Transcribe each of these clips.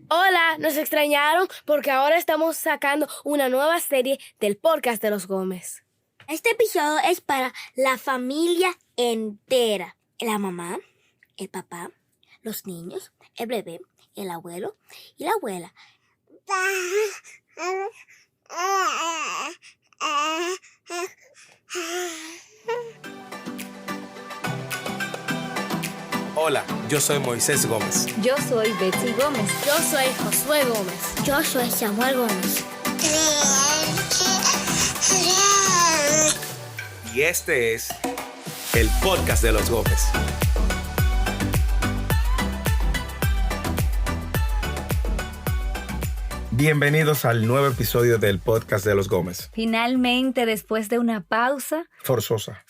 Hola, nos extrañaron porque ahora estamos sacando una nueva serie del podcast de los Gómez. Este episodio es para la familia entera. La mamá, el papá, los niños, el bebé, el abuelo y la abuela. Hola, yo soy Moisés Gómez. Yo soy Betsy Gómez. Yo soy Josué Gómez. Yo soy Samuel Gómez. Y este es el podcast de los Gómez. Bienvenidos al nuevo episodio del podcast de los Gómez. Finalmente, después de una pausa Forzosa.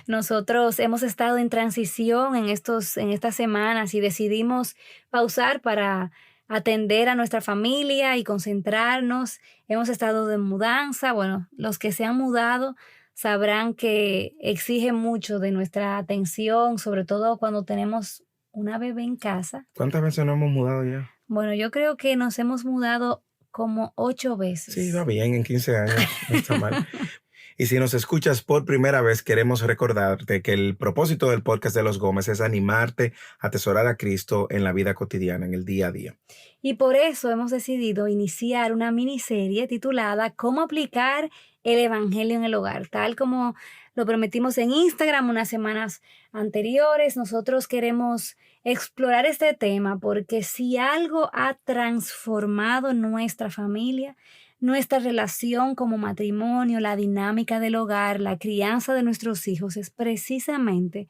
nosotros hemos estado en transición en estas semanas y decidimos pausar para atender a nuestra familia y concentrarnos. Hemos estado de mudanza. Bueno, los que se han mudado sabrán que exige mucho de nuestra atención, sobre todo cuando tenemos una bebé en casa. ¿Cuántas veces nos hemos mudado ya? Bueno, yo creo que nos hemos mudado como 8 veces. Sí, va bien, en 15 años, no está mal. Y si nos escuchas por primera vez, queremos recordarte que el propósito del podcast de los Gómez es animarte a atesorar a Cristo en la vida cotidiana, en el día a día. Y por eso hemos decidido iniciar una miniserie titulada ¿Cómo aplicar el Evangelio en el hogar? Tal como lo prometimos en Instagram unas semanas anteriores, nosotros queremos explorar este tema porque si algo ha transformado nuestra familia, nuestra relación como matrimonio, la dinámica del hogar, la crianza de nuestros hijos, es precisamente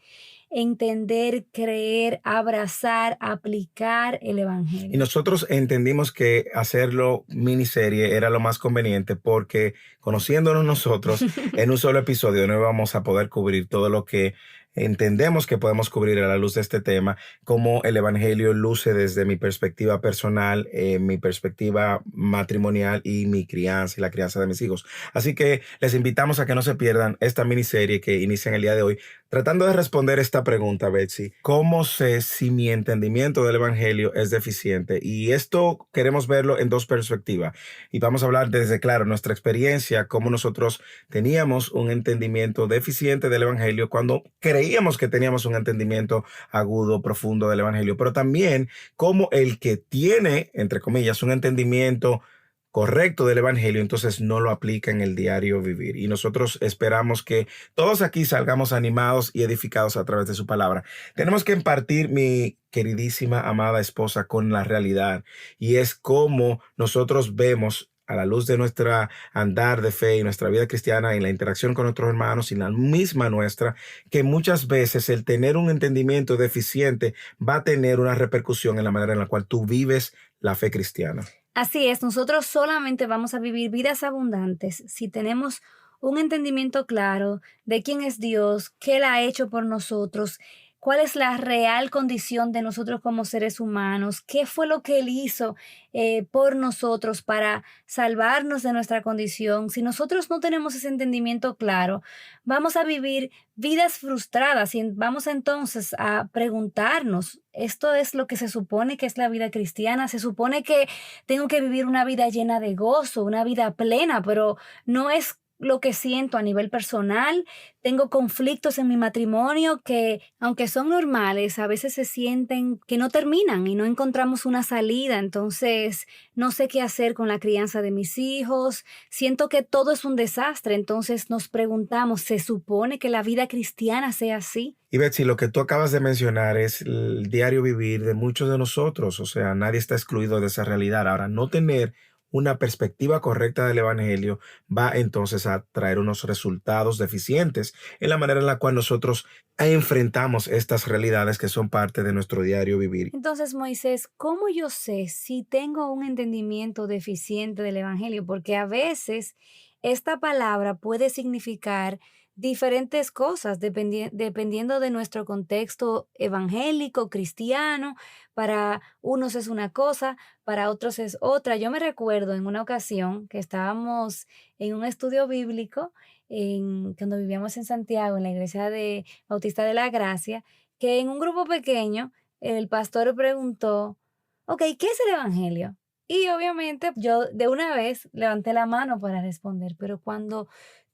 entender, creer, abrazar, aplicar el Evangelio. Y nosotros entendimos que hacerlo miniserie era lo más conveniente porque conociéndonos nosotros en un solo episodio no íbamos a poder cubrir todo lo que entendemos que podemos cubrir a la luz de este tema, cómo el Evangelio luce desde mi perspectiva personal, mi perspectiva matrimonial y mi crianza y la crianza de mis hijos. Así que les invitamos a que no se pierdan esta miniserie que inicia en el día de hoy, tratando de responder esta pregunta, Betsy. ¿Cómo sé si mi entendimiento del Evangelio es deficiente? Y esto queremos verlo en dos perspectivas. Y vamos a hablar desde, claro, nuestra experiencia, cómo nosotros teníamos un entendimiento deficiente del Evangelio cuando creíamos que teníamos un entendimiento agudo, profundo del Evangelio, pero también cómo el que tiene, entre comillas, un entendimiento correcto del Evangelio, entonces no lo aplica en el diario vivir. Y nosotros esperamos que todos aquí salgamos animados y edificados a través de su palabra. Tenemos que impartir, mi queridísima, amada esposa, con la realidad, y es cómo nosotros vemos a la luz de nuestra andar de fe y nuestra vida cristiana y la interacción con nuestros hermanos y la misma nuestra, que muchas veces el tener un entendimiento deficiente va a tener una repercusión en la manera en la cual tú vives la fe cristiana. Así es, nosotros solamente vamos a vivir vidas abundantes si tenemos un entendimiento claro de quién es Dios, qué Él ha hecho por nosotros, cuál es la real condición de nosotros como seres humanos, qué fue lo que Él hizo por nosotros para salvarnos de nuestra condición. Si nosotros no tenemos ese entendimiento claro, vamos a vivir vidas frustradas y vamos entonces a preguntarnos, ¿esto es lo que se supone que es la vida cristiana? Se supone que tengo que vivir una vida llena de gozo, una vida plena, pero no es lo que siento a nivel personal. Tengo conflictos en mi matrimonio que, aunque son normales, a veces se sienten que no terminan y no encontramos una salida. Entonces, no sé qué hacer con la crianza de mis hijos. Siento que todo es un desastre. Entonces, nos preguntamos, ¿se supone que la vida cristiana sea así? Y Betsy, lo que tú acabas de mencionar es el diario vivir de muchos de nosotros. O sea, nadie está excluido de esa realidad. Ahora, no tener una perspectiva correcta del Evangelio va entonces a traer unos resultados deficientes en la manera en la cual nosotros enfrentamos estas realidades que son parte de nuestro diario vivir. Entonces, Moisés, ¿cómo yo sé si tengo un entendimiento deficiente del Evangelio? Porque a veces esta palabra puede significar diferentes cosas dependiendo de nuestro contexto evangélico, cristiano. Para unos es una cosa, para otros es otra. Yo me recuerdo en una ocasión que estábamos en un estudio bíblico cuando vivíamos en Santiago, en la iglesia de Bautista de la Gracia, que en un grupo pequeño el pastor preguntó, ok, ¿qué es el Evangelio? Y obviamente yo de una vez levanté la mano para responder, pero cuando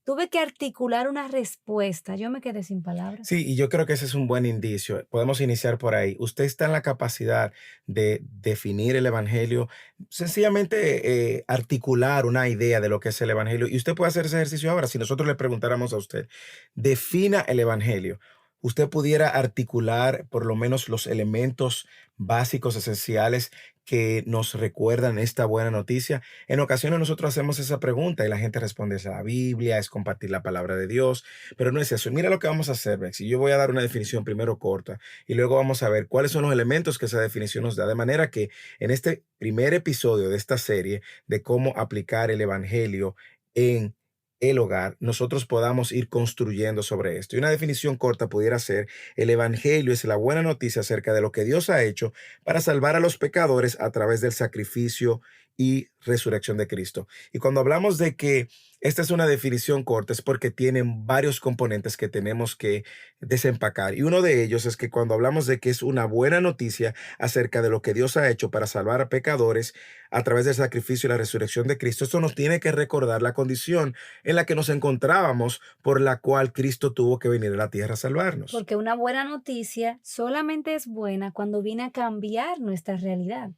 tuve que articular una respuesta, yo me quedé sin palabras. Sí, y yo creo que ese es un buen indicio. Podemos iniciar por ahí. Usted está en la capacidad de definir el evangelio, sencillamente articular una idea de lo que es el evangelio. Y usted puede hacer ese ejercicio ahora. Si nosotros le preguntáramos a usted, defina el evangelio. Usted pudiera articular por lo menos los elementos básicos, esenciales que nos recuerdan esta buena noticia. En ocasiones nosotros hacemos esa pregunta y la gente responde es la Biblia, es compartir la palabra de Dios, pero no es eso. Mira lo que vamos a hacer, Bex. Y yo voy a dar una definición primero corta y luego vamos a ver cuáles son los elementos que esa definición nos da. De manera que en este primer episodio de esta serie de cómo aplicar el evangelio en el hogar, nosotros podamos ir construyendo sobre esto. Y una definición corta pudiera ser: el evangelio es la buena noticia acerca de lo que Dios ha hecho para salvar a los pecadores a través del sacrificio y resurrección de Cristo. Y cuando hablamos de que esta es una definición corta, es porque tienen varios componentes que tenemos que desempacar. Y uno de ellos es que cuando hablamos de que es una buena noticia acerca de lo que Dios ha hecho para salvar a pecadores a través del sacrificio y la resurrección de Cristo, esto nos tiene que recordar la condición en la que nos encontrábamos, por la cual Cristo tuvo que venir a la tierra a salvarnos. Porque una buena noticia solamente es buena cuando viene a cambiar nuestra realidad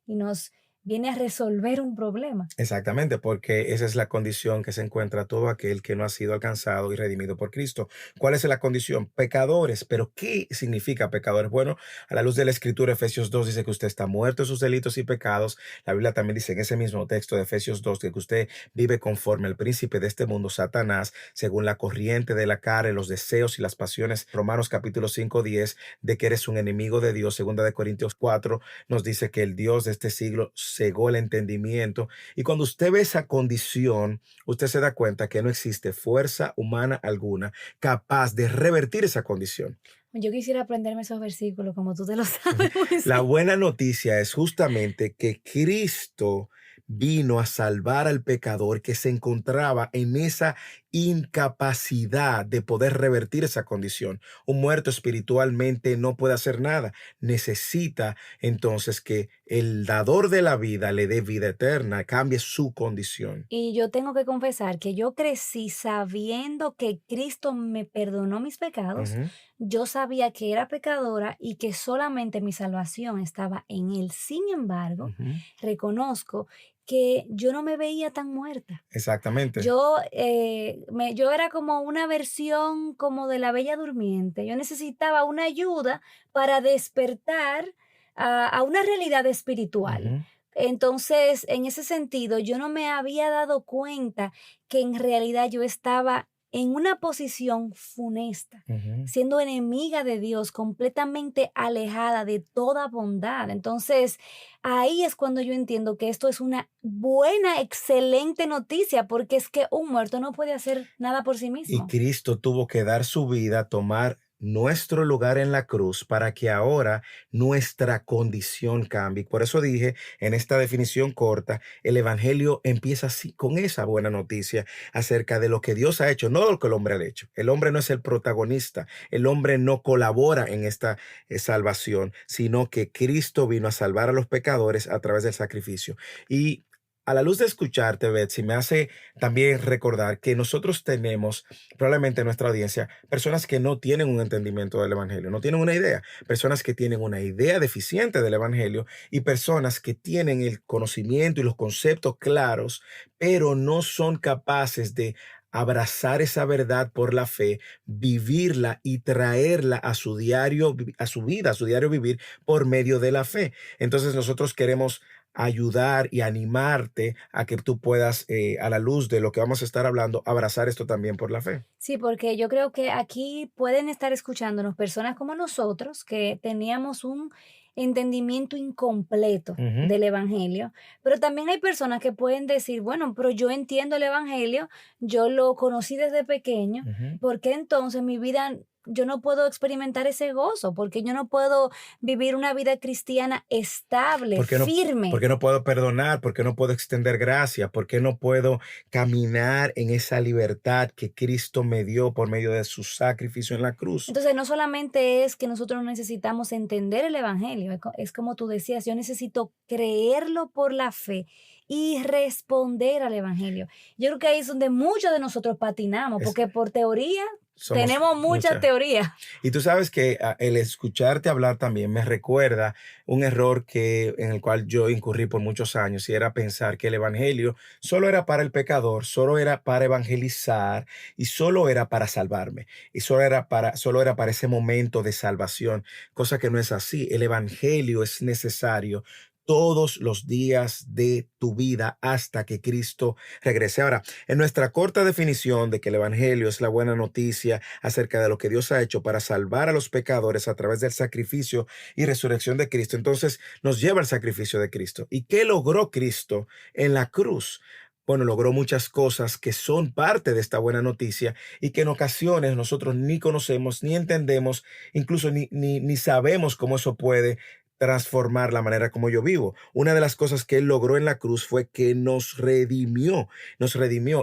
y nos viene a resolver un problema. Exactamente, porque esa es la condición que se encuentra todo aquel que no ha sido alcanzado y redimido por Cristo. ¿Cuál es la condición? Pecadores. ¿Pero qué significa pecadores? Bueno, a la luz de la Escritura, Efesios 2 dice que usted está muerto en sus delitos y pecados. La Biblia también dice en ese mismo texto de Efesios 2 que usted vive conforme al príncipe de este mundo, Satanás, según la corriente de la carne, los deseos y las pasiones. Romanos capítulo 5:10, de que eres un enemigo de Dios. Segunda de Corintios 4 nos dice que el Dios de este siglo cegó el entendimiento. Y cuando usted ve esa condición, usted se da cuenta que no existe fuerza humana alguna capaz de revertir esa condición. Yo quisiera aprenderme esos versículos como tú te lo sabes. La buena noticia es justamente que Cristo vino a salvar al pecador que se encontraba en esa incapacidad de poder revertir esa condición. Un muerto espiritualmente no puede hacer nada. Necesita entonces que el dador de la vida le dé vida eterna, cambie su condición. Y yo tengo que confesar que yo crecí sabiendo que Cristo me perdonó mis pecados. Ujú. Yo sabía que era pecadora y que solamente mi salvación estaba en Él. Sin embargo, Ujú. reconozco que yo no me veía tan muerta. Exactamente. Yo era como una versión como de la Bella Durmiente. Yo necesitaba una ayuda para despertar a una realidad espiritual. Ujú. Entonces, en ese sentido, yo no me había dado cuenta que en realidad yo estaba en una posición funesta, Ujú. siendo enemiga de Dios, completamente alejada de toda bondad. Entonces, ahí es cuando yo entiendo que esto es una buena, excelente noticia, porque es que un muerto no puede hacer nada por sí Y mismo. Cristo tuvo que dar su vida, tomar nuestro lugar en la cruz para que ahora nuestra condición cambie. Por eso dije en esta definición corta, el evangelio empieza así, con esa buena noticia acerca de lo que Dios ha hecho, no lo que el hombre ha hecho. El hombre no es el protagonista, el hombre no colabora en esta salvación, sino que Cristo vino a salvar a los pecadores a través del sacrificio. Y a la luz de escucharte, Betsy, me hace también recordar que nosotros tenemos, probablemente en nuestra audiencia, personas que no tienen un entendimiento del evangelio, no tienen una idea, personas que tienen una idea deficiente del evangelio y personas que tienen el conocimiento y los conceptos claros, pero no son capaces de abrazar esa verdad por la fe, vivirla y traerla a su diario, a su vida, a su diario vivir por medio de la fe. Entonces nosotros queremos ayudar y animarte a que tú puedas, a la luz de lo que vamos a estar hablando, abrazar esto también por la fe. Sí, porque yo creo que aquí pueden estar escuchándonos personas como nosotros que teníamos un entendimiento incompleto Ujú. del evangelio, pero también hay personas que pueden decir, bueno, pero yo entiendo el evangelio, yo lo conocí desde pequeño, Ujú. ¿por qué entonces mi vida yo no puedo experimentar ese gozo, porque yo no puedo vivir una vida cristiana estable, firme. ¿Por qué no puedo perdonar? ¿Por qué no puedo extender gracia? ¿Por qué no puedo caminar en esa libertad que Cristo me dio por medio de su sacrificio en la cruz? Entonces, no solamente es que nosotros necesitamos entender el evangelio, es como tú decías, yo necesito creerlo por la fe y responder al evangelio. Yo creo que ahí es donde muchos de nosotros patinamos, porque por teoría tenemos mucha teoría. Y tú sabes que el escucharte hablar también me recuerda un error en el cual yo incurrí por muchos años, y era pensar que el evangelio solo era para el pecador, solo era para evangelizar y solo era para salvarme, y solo era para ese momento de salvación, cosa que no es así. El evangelio es necesario todos los días de tu vida hasta que Cristo regrese. Ahora, en nuestra corta definición de que el evangelio es la buena noticia acerca de lo que Dios ha hecho para salvar a los pecadores a través del sacrificio y resurrección de Cristo, entonces nos lleva al sacrificio de Cristo. ¿Y qué logró Cristo en la cruz? Bueno, logró muchas cosas que son parte de esta buena noticia y que en ocasiones nosotros ni conocemos, ni entendemos, incluso ni sabemos cómo eso puede transformar la manera como yo vivo. Una de las cosas que él logró en la cruz fue que nos redimió,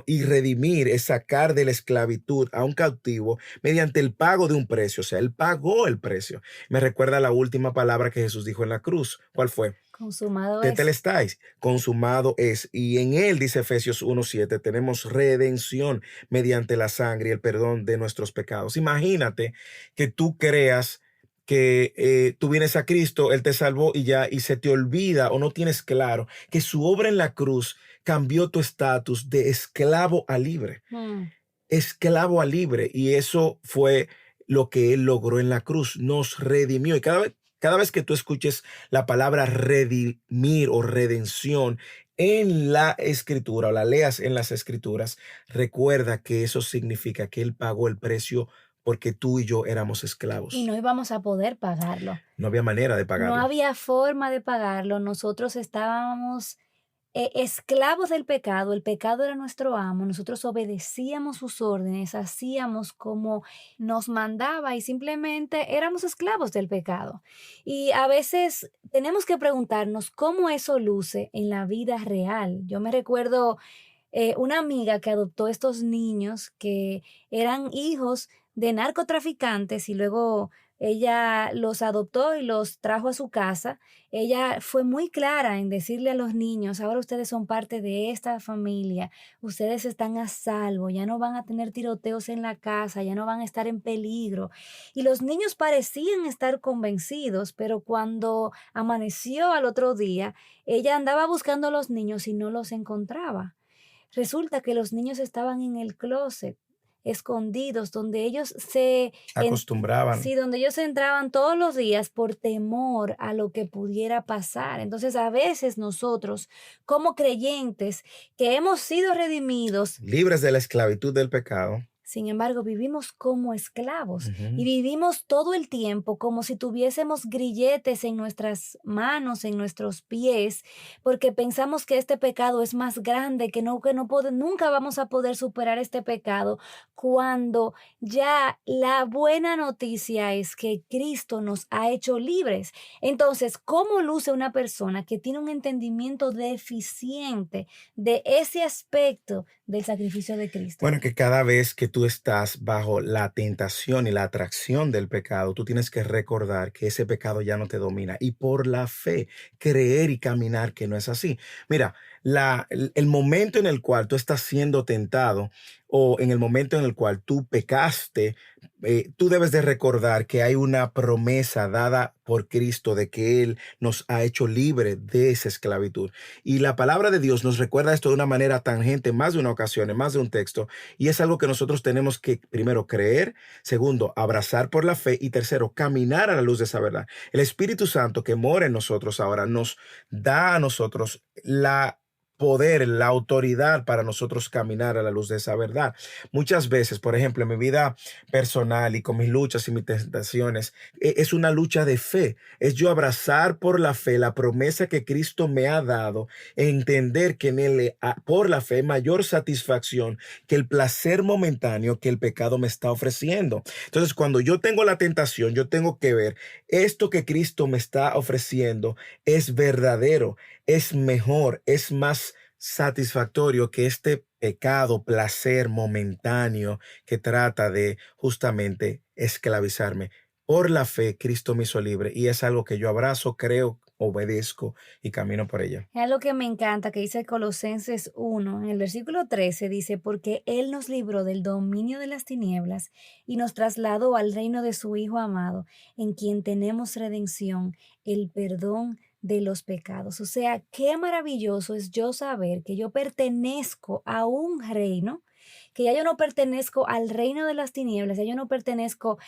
y redimir es sacar de la esclavitud a un cautivo mediante el pago de un precio. O sea, él pagó el precio. Me recuerda la última palabra que Jesús dijo en la cruz. ¿Cuál fue? Consumado es. Tetelestai, consumado es. Y en él, dice Efesios 1:7, tenemos redención mediante la sangre y el perdón de nuestros pecados. Imagínate que tú creas que tú vienes a Cristo, Él te salvó y ya, y se te olvida o no tienes claro que su obra en la cruz cambió tu estatus de esclavo a libre. Esclavo a libre. Y eso fue lo que Él logró en la cruz. Nos redimió. Y cada vez que tú escuches la palabra redimir o redención en la escritura, o la leas en las escrituras, recuerda que eso significa que Él pagó el precio porque tú y yo éramos esclavos. Y no íbamos a poder pagarlo. No había manera de pagarlo. No había forma de pagarlo. Nosotros estábamos esclavos del pecado. El pecado era nuestro amo. Nosotros obedecíamos sus órdenes, hacíamos como nos mandaba y simplemente éramos esclavos del pecado. Y a veces tenemos que preguntarnos cómo eso luce en la vida real. Yo me recuerdo una amiga que adoptó estos niños que eran hijos de narcotraficantes y luego ella los adoptó y los trajo a su casa. Ella fue muy clara en decirle a los niños: ahora ustedes son parte de esta familia, ustedes están a salvo, ya no van a tener tiroteos en la casa, ya no van a estar en peligro. Y los niños parecían estar convencidos, pero cuando amaneció al otro día, ella andaba buscando a los niños y no los encontraba. Resulta que los niños estaban en el closet, escondidos, donde ellos se acostumbraban. Sí, donde ellos entraban todos los días por temor a lo que pudiera pasar. Entonces, a veces nosotros, como creyentes que hemos sido redimidos, libres de la esclavitud del pecado, sin embargo, vivimos como esclavos y uh-huh. vivimos todo el tiempo como si tuviésemos grilletes en nuestras manos, en nuestros pies, porque pensamos que este pecado es más grande, que nunca vamos a poder superar este pecado, cuando ya la buena noticia es que Cristo nos ha hecho libres. Entonces, ¿cómo luce una persona que tiene un entendimiento deficiente de ese aspecto del sacrificio de Cristo? Bueno, que cada vez que tú estás bajo la tentación y la atracción del pecado, tú tienes que recordar que ese pecado ya no te domina y por la fe creer y caminar que no es así. Mira, el momento en el cual tú estás siendo tentado o en el momento en el cual tú pecaste, tú debes de recordar que hay una promesa dada por Cristo de que Él nos ha hecho libre de esa esclavitud. Y la palabra de Dios nos recuerda esto de una manera tangente, más de una ocasión, en más de un texto. Y es algo que nosotros tenemos que, primero, creer, segundo, abrazar por la fe y tercero, caminar a la luz de esa verdad. El Espíritu Santo que mora en nosotros ahora nos da a nosotros la poder, la autoridad para nosotros caminar a la luz de esa verdad. Muchas veces, por ejemplo, en mi vida personal y con mis luchas y mis tentaciones, es una lucha de fe. Es yo abrazar por la fe la promesa que Cristo me ha dado, entender que en él, por la fe, hay mayor satisfacción que el placer momentáneo que el pecado me está ofreciendo. Entonces, cuando yo tengo la tentación, yo tengo que ver esto que Cristo me está ofreciendo es verdadero, es mejor, es más satisfactorio que este pecado, placer momentáneo que trata de justamente esclavizarme. Por la fe, Cristo me hizo libre y es algo que yo abrazo, creo, obedezco y camino por ella. Es algo que me encanta, que dice Colosenses 1, en el versículo 13 dice, porque Él nos libró del dominio de las tinieblas y nos trasladó al reino de su Hijo amado, en quien tenemos redención, el perdón de los pecados. O sea, qué maravilloso es yo saber que yo pertenezco a un reino, que ya yo no pertenezco al reino de las tinieblas, ya yo no pertenezco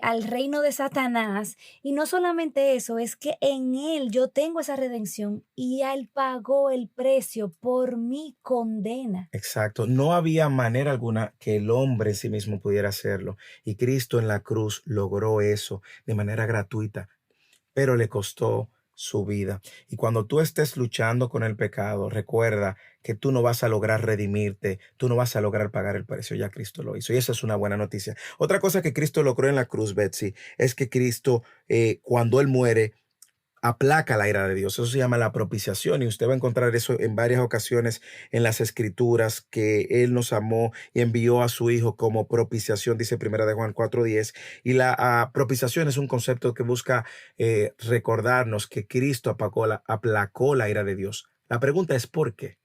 al reino de Satanás. Y no solamente eso, es que en Él yo tengo esa redención y Él pagó el precio por mi condena. Exacto. No había manera alguna que el hombre en sí mismo pudiera hacerlo. Y Cristo en la cruz logró eso de manera gratuita, pero le costó su vida. Y cuando tú estés luchando con el pecado, recuerda que tú no vas a lograr redimirte, tú no vas a lograr pagar el precio, ya Cristo lo hizo. Y esa es una buena noticia. Otra cosa que Cristo logró en la cruz, Betsy, es que Cristo, cuando Él muere, aplaca la ira de Dios. Eso se llama la propiciación y usted va a encontrar eso en varias ocasiones en las escrituras, que Él nos amó y envió a su Hijo como propiciación, dice Primera de Juan 4:10. Y la propiciación es un concepto que busca recordarnos que Cristo aplacó la ira de Dios. La pregunta es ¿por qué?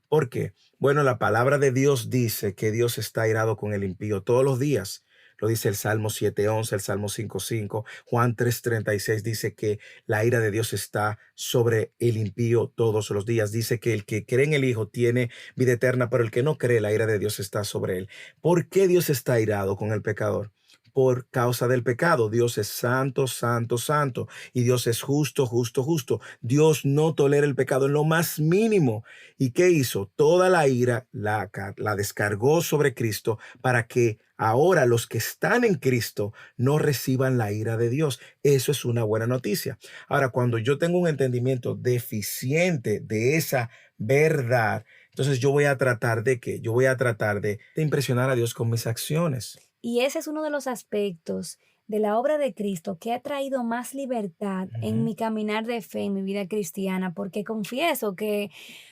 ¿Por qué? Bueno, la palabra de Dios dice que Dios está airado con el impío todos los días. Lo dice el Salmo 7:11, el Salmo 5:5, Juan 3:36 dice que la ira de Dios está sobre el impío todos los días. Dice que el que cree en el Hijo tiene vida eterna, pero el que no cree, la ira de Dios está sobre él. ¿Por qué Dios está airado con el pecador? Por causa del pecado. Dios es santo, santo, santo. Y Dios es justo, justo, justo. Dios no tolera el pecado en lo más mínimo. ¿Y qué hizo? Toda la ira la descargó sobre Cristo para que ahora los que están en Cristo no reciban la ira de Dios. Eso es una buena noticia. Ahora, cuando yo tengo un entendimiento deficiente de esa verdad, entonces yo voy a tratar de ¿qué? Yo voy a tratar de impresionar a Dios con mis acciones. Y ese es uno de los aspectos de la obra de Cristo que ha traído más libertad en mi caminar de fe, en mi vida cristiana, porque confieso que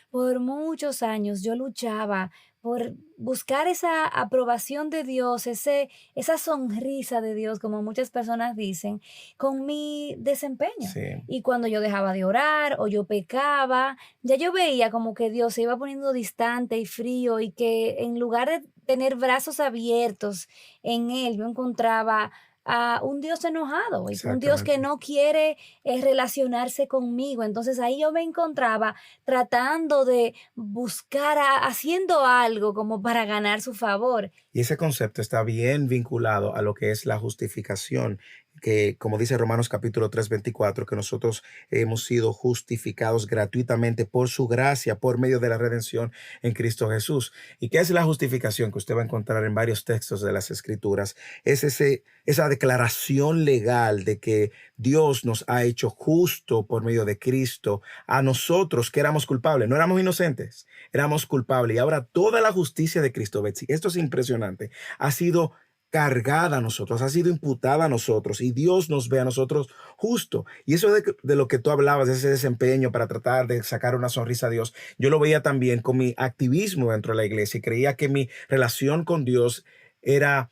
por muchos años yo luchaba por buscar esa aprobación de Dios, esa sonrisa de Dios, como muchas personas dicen, con mi desempeño. Sí. Y cuando yo dejaba de orar o yo pecaba, ya yo veía como que Dios se iba poniendo distante y frío y que en lugar de tener brazos abiertos en Él, yo encontraba a un Dios enojado, un Dios que no quiere relacionarse conmigo. Entonces ahí yo me encontraba tratando de buscar, haciendo algo como para ganar su favor. Y ese concepto está bien vinculado a lo que es la justificación, que como dice Romanos capítulo 3:24, que nosotros hemos sido justificados gratuitamente por su gracia, por medio de la redención en Cristo Jesús. ¿Y qué es la justificación? Que usted va a encontrar en varios textos de las Escrituras. Es esa declaración legal de que Dios nos ha hecho justo por medio de Cristo a nosotros que éramos culpables. No éramos inocentes, éramos culpables. Y ahora toda la justicia de Cristo, Betsy, esto es impresionante, ha sido cargada a nosotros, ha sido imputada a nosotros y Dios nos ve a nosotros justo. Y eso de lo que tú hablabas, de ese desempeño para tratar de sacar una sonrisa a Dios, yo lo veía también con mi activismo dentro de la iglesia y creía que mi relación con Dios era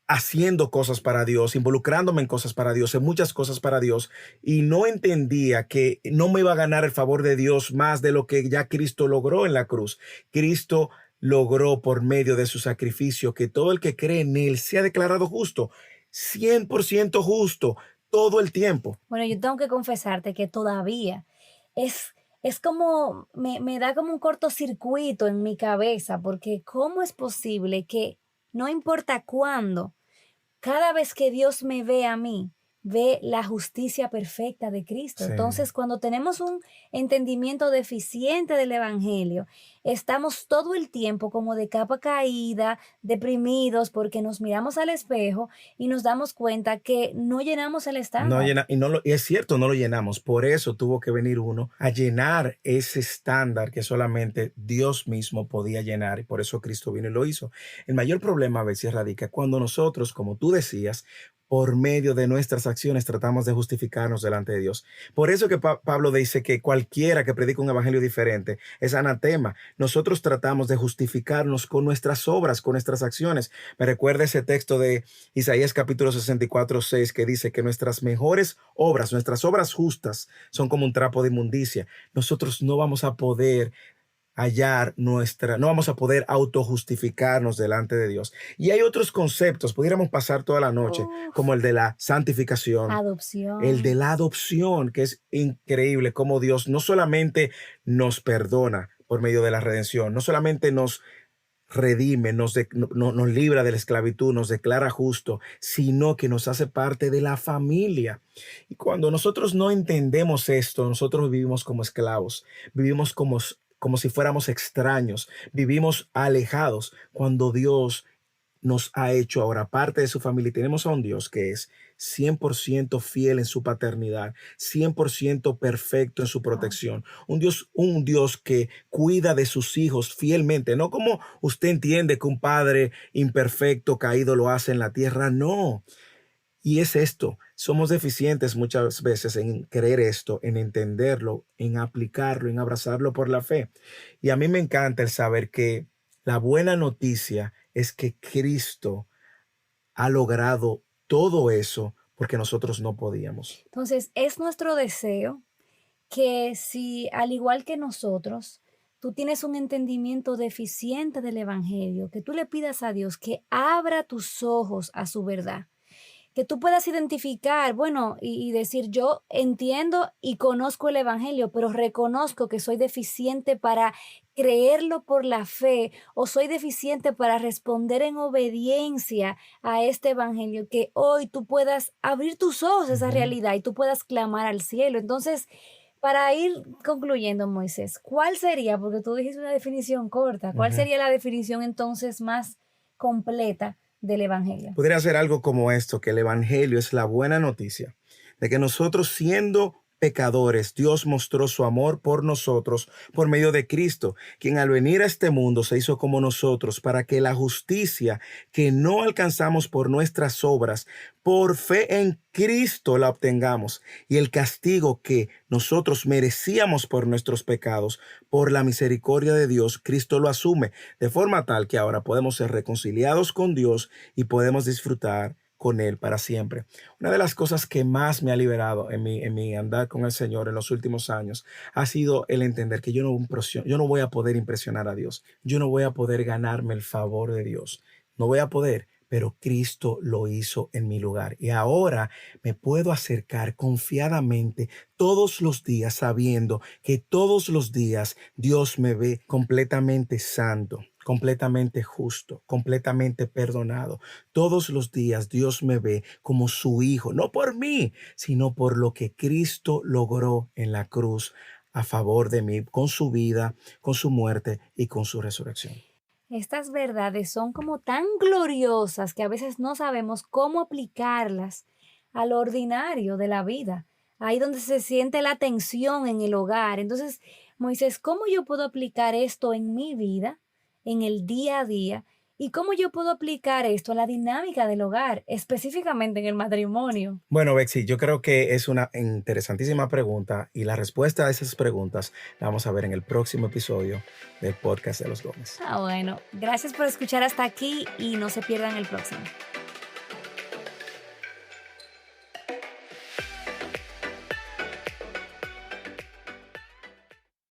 haciendo cosas para Dios, involucrándome en cosas para Dios, en muchas cosas para Dios, y no entendía que no me iba a ganar el favor de Dios más de lo que ya Cristo logró en la cruz. Cristo logró por medio de su sacrificio que todo el que cree en Él sea declarado justo, 100% justo, todo el tiempo. Bueno, yo tengo que confesarte que todavía es como, me da como un cortocircuito en mi cabeza, porque ¿cómo es posible que no importa cuándo, cada vez que Dios me ve a mí, ve la justicia perfecta de Cristo. Sí. Entonces, cuando tenemos un entendimiento deficiente del Evangelio, estamos todo el tiempo como de capa caída, deprimidos, porque nos miramos al espejo y nos damos cuenta que no llenamos el No estándar. llena, y es cierto, no lo llenamos. Por eso tuvo que venir uno a llenar ese estándar que solamente Dios mismo podía llenar. Y por eso Cristo vino y lo hizo. El mayor problema a veces radica cuando nosotros, como tú decías, por medio de nuestras acciones tratamos de justificarnos delante de Dios. Por eso que Pablo dice que cualquiera que predica un evangelio diferente es anatema. Nosotros tratamos de justificarnos con nuestras obras, con nuestras acciones. Me recuerda ese texto de Isaías capítulo 64:6 que dice que nuestras mejores obras, nuestras obras justas son como un trapo de inmundicia. Nosotros no vamos a poder no vamos a poder autojustificarnos delante de Dios. Y hay otros conceptos, pudiéramos pasar toda la noche, como el de la santificación, Adopción. el de la adopción, que es increíble cómo Dios no solamente nos perdona por medio de la redención, no solamente nos redime, nos libra de la esclavitud, nos declara justo, sino que nos hace parte de la familia. Y cuando nosotros no entendemos esto, nosotros vivimos como esclavos, vivimos como si fuéramos extraños, vivimos alejados cuando Dios nos ha hecho ahora parte de su familia y tenemos a un Dios que es 100% fiel en su paternidad, 100% perfecto en su protección, un Dios que cuida de sus hijos fielmente, no como usted entiende que un padre imperfecto, caído lo hace en la tierra, no. Y es esto, somos deficientes muchas veces en creer esto, en entenderlo, en aplicarlo, en abrazarlo por la fe. Y a mí me encanta el saber que la buena noticia es que Cristo ha logrado todo eso porque nosotros no podíamos. Entonces, es nuestro deseo que si, al igual que nosotros, tú tienes un entendimiento deficiente del Evangelio, que tú le pidas a Dios que abra tus ojos a su verdad. Que tú puedas identificar, bueno, y decir, yo entiendo y conozco el Evangelio, pero reconozco que soy deficiente para creerlo por la fe o soy deficiente para responder en obediencia a este Evangelio, que hoy tú puedas abrir tus ojos a esa realidad y tú puedas clamar al cielo. Entonces, para ir concluyendo, Moisés, ¿cuál sería, porque tú dijiste una definición corta, cuál sería la definición entonces más completa del Evangelio? Podría ser algo como esto, que el Evangelio es la buena noticia de que nosotros siendo pecadores, Dios mostró su amor por nosotros por medio de Cristo, quien al venir a este mundo se hizo como nosotros para que la justicia que no alcanzamos por nuestras obras, por fe en Cristo la obtengamos, y el castigo que nosotros merecíamos por nuestros pecados, por la misericordia de Dios, Cristo lo asume, de forma tal que ahora podemos ser reconciliados con Dios y podemos disfrutar con Él para siempre. Una de las cosas que más me ha liberado en mi andar con el Señor en los últimos años ha sido el entender que yo no voy a poder impresionar a Dios. Yo no voy a poder ganarme el favor de Dios. No voy a poder, pero Cristo lo hizo en mi lugar. Y ahora me puedo acercar confiadamente todos los días sabiendo que todos los días Dios me ve completamente santo, completamente justo, completamente perdonado. Todos los días Dios me ve como su hijo, no por mí, sino por lo que Cristo logró en la cruz a favor de mí, con su vida, con su muerte y con su resurrección. Estas verdades son como tan gloriosas que a veces no sabemos cómo aplicarlas a lo ordinario de la vida. Ahí donde se siente la tensión en el hogar. Entonces, Moisés, ¿cómo yo puedo aplicar esto en mi vida, en el día a día? ¿Y cómo yo puedo aplicar esto a la dinámica del hogar, específicamente en el matrimonio? Bueno, Bexy, yo creo que es una interesantísima pregunta y la respuesta a esas preguntas la vamos a ver en el próximo episodio del podcast de los Gómez. Bueno, gracias por escuchar hasta aquí y no se pierdan el próximo.